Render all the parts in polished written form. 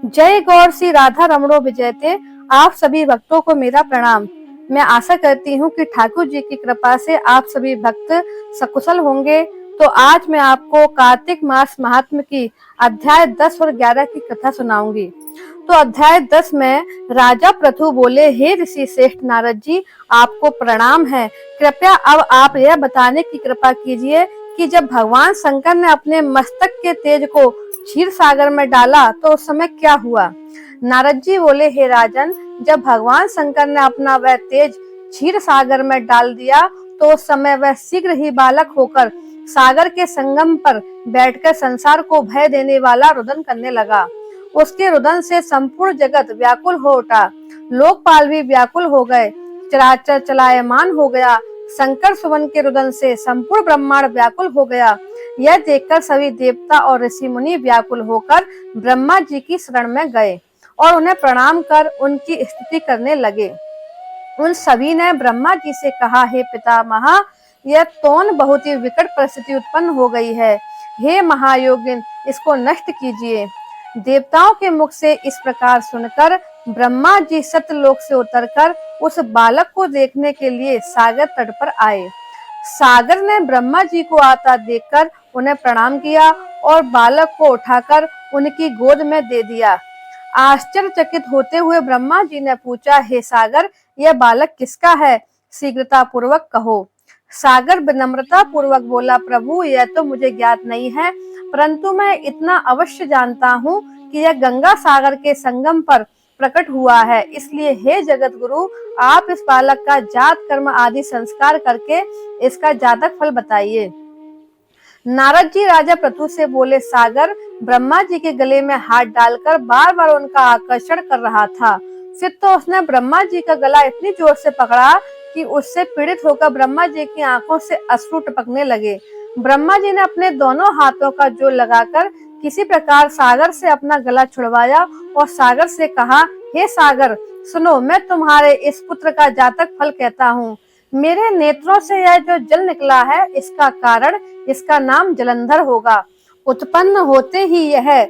जय गौर श्री राधा रमणो विजयते। आप सभी भक्तों को मेरा प्रणाम। मैं आशा करती हूँ कि ठाकुर जी की कृपा से आप सभी भक्त सकुशल होंगे। तो आज मैं आपको कार्तिक मास महात्म की अध्याय 10 और 11 की कथा सुनाऊंगी। तो अध्याय 10 में राजा पृथु बोले, हे ऋषि श्रेष्ठ नारद जी, आपको प्रणाम है। कृपया अब आप यह बताने की कृपा कीजिए कि जब भगवान शंकर ने अपने मस्तक के तेज को क्षीर सागर में डाला तो उस समय क्या हुआ। नारद जी बोले, हे राजन, जब भगवान शंकर ने अपना वह तेज क्षीर सागर में डाल दिया तो उस समय वह शीघ्र ही बालक होकर सागर के संगम पर बैठकर संसार को भय देने वाला रुदन करने लगा। उसके रुदन से संपूर्ण जगत व्याकुल हो उठा, लोकपाल भी व्याकुल हो गए, चराचर चलायमान हो गया। शंकर सुवन के रुदन से संपूर्ण ब्रह्मांड व्याकुल हो गया। यह देखकर सभी देवता और ऋषि मुनि व्याकुल होकर ब्रह्मा जी की शरण में गए और उन्हें प्रणाम कर उनकी स्तुति करने लगे। उन सभी ने ब्रह्मा जी से कहा, हे पितामह, यह तोन बहुत ही विकट परिस्थिति उत्पन्न हो गई है। हे महायोगिन, इसको नष्ट कीजिए। देवताओं के मुख से इस प्रकार सुनकर ब्रह्मा जी सत्यलोक से उतरकर उस बालक को देखने के लिए सागर तट पर आए। सागर ने ब्रह्मा जी को आता देखकर उन्हें प्रणाम किया और बालक को उठाकर उनकी गोद में दे दिया। आश्चर्यचकित होते हुए ब्रह्मा जी ने पूछा, हे सागर, यह बालक किसका है? शीघ्रता पूर्वक कहो। सागर विनम्रता पूर्वक बोला, प्रभु, यह तो मुझे ज्ञात नहीं है, परंतु मैं इतना अवश्य जानता हूँ कि यह गंगा सागर के संगम पर प्रकट हुआ है। इसलिए हे जगत गुरु, आप इस बालक का जात कर्म आदि संस्कार करके इसका जातक फल बताइए। नारद जी राजा पृथु से बोले, सागर ब्रह्मा जी के गले में हाथ डालकर बार बार उनका आकर्षण कर रहा था। फिर तो उसने ब्रह्मा जी का गला इतनी जोर से पकड़ा कि उससे पीड़ित होकर ब्रह्मा जी की आंखों से अश्रु टपकने लगे। ब्रह्मा जी ने अपने दोनों हाथों का जोर लगाकर किसी प्रकार सागर से अपना गला छुड़वाया और सागर से कहा, हे सागर, सुनो, मैं तुम्हारे इस पुत्र का जातक फल कहता हूँ। मेरे नेत्रों से यह जो जल निकला है, इसका कारण, इसका नाम जलंधर होगा। उत्पन्न होते ही यह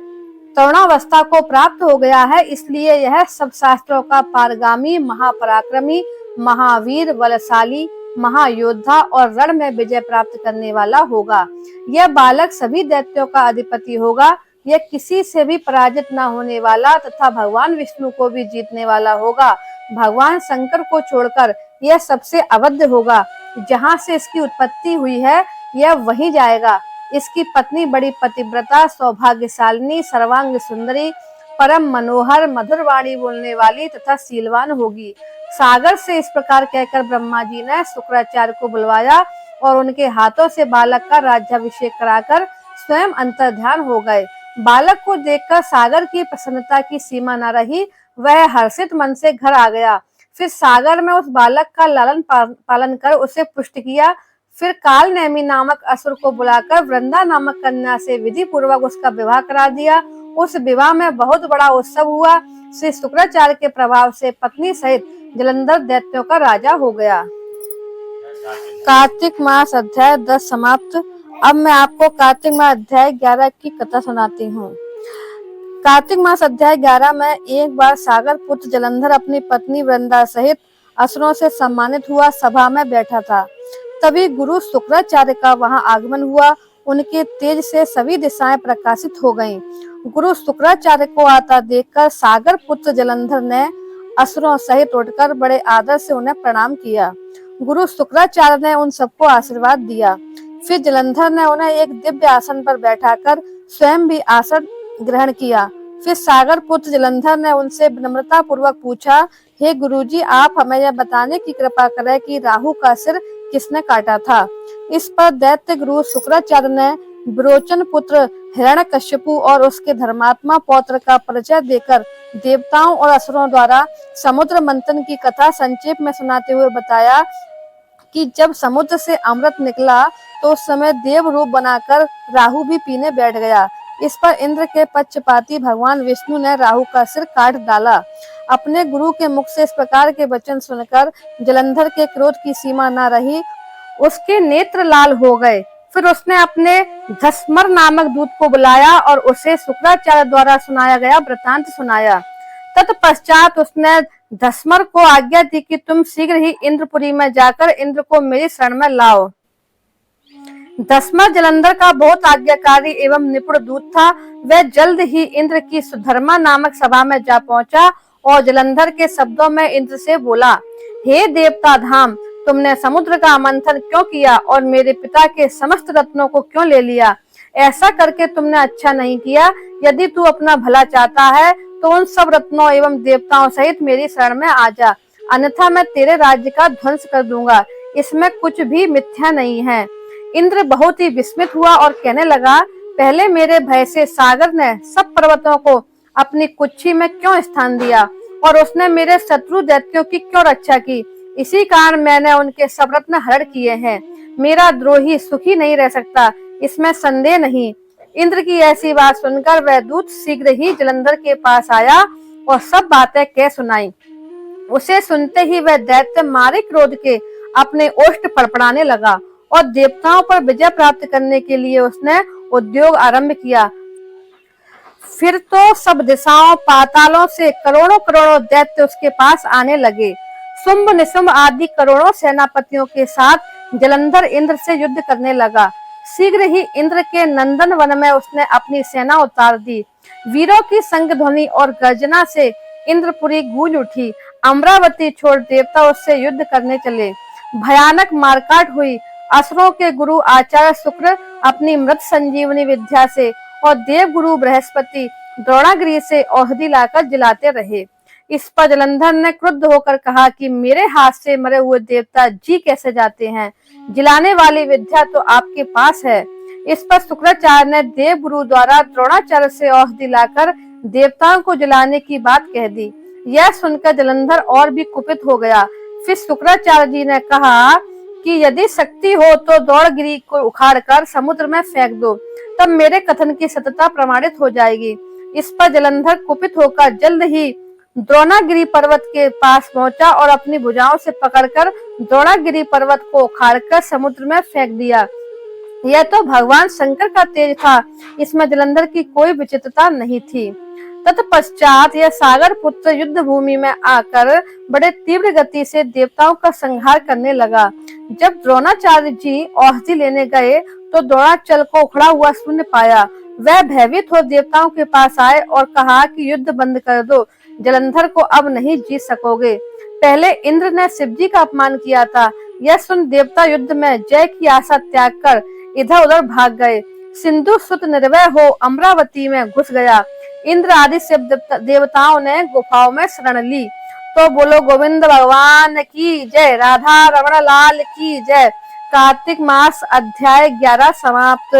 तरुणावस्था को प्राप्त हो गया है, इसलिए यह सब शास्त्रों का पारगामी, महापराक्रमी, महावीर, बलशाली, महायोद्धा और रण में विजय प्राप्त करने वाला होगा। यह बालक सभी दैत्यों का अधिपति होगा। यह किसी से भी पराजित न होने वाला तथा भगवान विष्णु को भी जीतने वाला होगा। भगवान शंकर को छोड़कर यह सबसे अवध्य होगा। जहाँ से इसकी उत्पत्ति हुई है, यह वहीं जाएगा। इसकी पत्नी बड़ी पतिव्रता, सौभाग्यशालिनी, सर्वांग सुंदरी, परम मनोहर, मधुर वाणी बोलने वाली तथा शीलवान होगी। सागर से इस प्रकार कहकर ब्रह्मा जी ने शुक्राचार्य को बुलवाया और उनके हाथों से बालक का राज्याभिषेक कराकर स्वयं अंतर्ध्यान हो गए। बालक को देखकर सागर की प्रसन्नता की सीमा न रही। वह हर्षित मन से घर आ गया। फिर सागर में उस बालक का लालन पालन कर उसे पुष्ट किया। फिर काल नेमी नामक असुर को बुलाकर वृंदा नामक कन्या से विधि पूर्वक उसका विवाह करा दिया। उस विवाह में बहुत बड़ा उत्सव हुआ। श्री शुक्राचार्य के प्रभाव से पत्नी सहित जलंधर दैत्यों का राजा हो गया। कार्तिक मास अध्याय 10 समाप्त। अब मैं आपको कार्तिक मास अध्याय 11 की कथा सुनाती हूँ। कार्तिक मास अध्याय 11 में एक बार सागर पुत्र जलंधर अपनी पत्नी वृंदा सहित असुरों से सम्मानित हुआ सभा में बैठा था। तभी गुरु शुक्राचार्य का वहां आगमन हुआ। उनके तेज से सभी दिशाएं प्रकाशित हो गईं। गुरु शुक्राचार्य को आता देखकर सागर पुत्र जलंधर ने असुरों सहित उठकर बड़े आदर से उन्हें प्रणाम किया। गुरु शुक्राचार्य ने उन सबको आशीर्वाद दिया। फिर जलंधर ने उन्हें एक दिव्य आसन पर बैठाकर स्वयं भी आसन ग्रहण किया। फिर सागर पुत्र जलंधर ने उनसे विनम्रता पूर्वक पूछा, हे गुरुजी, आप हमें यह बताने की कृपा करें कि राहु का सिर किसने काटा था। इस पर दैत्य गुरु शुक्राचार्य ने विरोचन पुत्र हिरण्यकश्यपु और उसके धर्मात्मा पौत्र का परिचय देकर देवताओं और असुरों द्वारा समुद्र मंथन की कथा संक्षेप में सुनाते हुए बताया कि जब समुद्र से अमृत निकला तो उस समय देव रूप बनाकर राहु भी पीने बैठ गया। इस पर इंद्र के पक्षपाती भगवान विष्णु ने राहु का सिर काट डाला। अपने गुरु के मुख से इस प्रकार के वचन सुनकर जलंधर के क्रोध की सीमा न रही। उसके नेत्र लाल हो गए। फिर उसने अपने धस्मर नामक दूत को बुलाया और उसे शुक्राचार्य द्वारा सुनाया गया वृतांत सुनाया। तत्पश्चात उसने धस्मर को आज्ञा दी कि तुम शीघ्र ही इंद्रपुरी में जाकर इंद्र को मेरी शरण में लाओ। धस्मर जलंधर का बहुत आज्ञाकारी एवं निपुण दूत था। वह जल्द ही इंद्र की सुधर्मा नामक सभा में जा पहुंचा और जलंधर के शब्दों में इंद्र से बोला, हे देवता धाम, तुमने समुद्र का मंथन क्यों किया और मेरे पिता के समस्त रत्नों को क्यों ले लिया? ऐसा करके तुमने अच्छा नहीं किया। यदि तू अपना भला चाहता है तो उन सब रत्नों एवं देवताओं सहित मेरी शरण में आ जा, अन्यथा मैं तेरे राज्य का ध्वंस कर दूंगा। इसमें कुछ भी मिथ्या नहीं है। इंद्र बहुत ही विस्मित हुआ और कहने लगा, पहले मेरे भय से सागर ने सब पर्वतों को अपनी कुक्षी में क्यों स्थान दिया और उसने मेरे शत्रु दैत्यों की क्यों रक्षा की? इसी कारण मैंने उनके सब रत्न हरण किए हैं। मेरा द्रोही सुखी नहीं रह सकता, इसमें संदेह नहीं। इंद्र की ऐसी बात सुनकर वह दूत शीघ्र ही जलंधर के पास आया और सब बातें कह सुनाई। उसे सुनते ही वह दैत्य मारे क्रोध के अपने ओष्ठ फड़फड़ाने लगा और देवताओं पर विजय प्राप्त करने के लिए उसने उद्योग आरंभ किया। फिर तो सब दिशाओं पातालों से करोड़ों करोड़ों दैत्य उसके पास आने लगे। शुंभ निशुंभ आदि करोड़ों सेनापतियों के साथ जलंधर इंद्र से युद्ध करने लगा। शीघ्र ही इंद्र के नंदन वन में उसने अपनी सेना उतार दी। वीरों की संग ध्वनि और गर्जना से इंद्रपुरी गूंज उठी। अमरावती छोड़ देवता उससे युद्ध करने चले। भयानक मारकाट हुई। असुरों के गुरु आचार्य शुक्र अपनी मृत संजीवनी विद्या से और देव गुरु बृहस्पति द्रोणागिरी से औषधि लाकर जलाते रहे। इस पर जलंधर ने क्रुद्ध होकर कहा कि मेरे हाथ से मरे हुए देवता जी कैसे जाते हैं? जलाने वाली विद्या तो आपके पास है। इस पर शुक्राचार्य ने देव गुरु द्वारा द्रोणाचार्य से औषधि लाकर देवताओं को जलाने की बात कह दी। यह सुनकर जलंधर और भी कुपित हो गया। फिर शुक्राचार्य जी ने कहा कि यदि शक्ति हो तो द्रोणागिरी को उखाड़कर समुद्र में फेंक दो, तब मेरे कथन की सत्यता प्रमाणित हो जाएगी। इस पर जलंधर कुपित होकर जल्द ही द्रोणागिरी पर्वत के पास पहुंचा और अपनी भुजाओं से पकड़कर द्रोणागिरी पर्वत को उखाड़कर समुद्र में फेंक दिया। यह तो भगवान शंकर का तेज था, इसमें जलंधर की कोई विचित्रता नहीं थी। तत्पश्चात यह सागर पुत्र युद्ध भूमि में आकर बड़े तीव्र गति से देवताओं का संहार करने लगा। जब द्रोणाचार्य जी औषधि लेने गए तो द्रोणाचल को उखड़ा हुआ शून्य पाया। वह भयभीत हो देवताओं के पास आए और कहा कि युद्ध बंद कर दो, जलंधर को अब नहीं जीत सकोगे। पहले इंद्र ने शिवजी का अपमान किया था। यह सुन देवता युद्ध में जय की आशा त्याग कर इधर उधर भाग गए। सिंधु सुत निर्भय हो अमरावती में घुस गया। इंद्र आदि शिव देवताओं ने गुफाओं में शरण ली। तो बोलो गोविंद भगवान की जय, राधा रमण लाल की जय। कार्तिक मास अध्याय 11 समाप्त।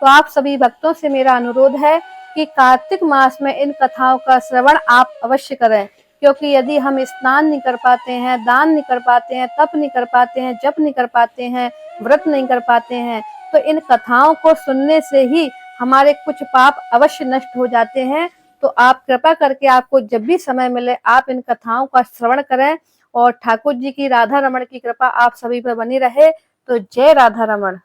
तो आप सभी भक्तों से मेरा अनुरोध है कि कार्तिक मास में इन कथाओं का श्रवण आप अवश्य करें, क्योंकि यदि हम स्नान नहीं कर पाते हैं, दान नहीं कर पाते हैं, तप नहीं कर पाते हैं, जप नहीं कर पाते हैं, व्रत नहीं कर पाते हैं, तो इन कथाओं को सुनने से ही हमारे कुछ पाप अवश्य नष्ट हो जाते हैं। तो आप कृपा करके, आपको जब भी समय मिले आप इन कथाओं का श्रवण करें और ठाकुर जी की, राधा रमण की कृपा आप सभी पर बनी रहे। तो जय राधा रमण।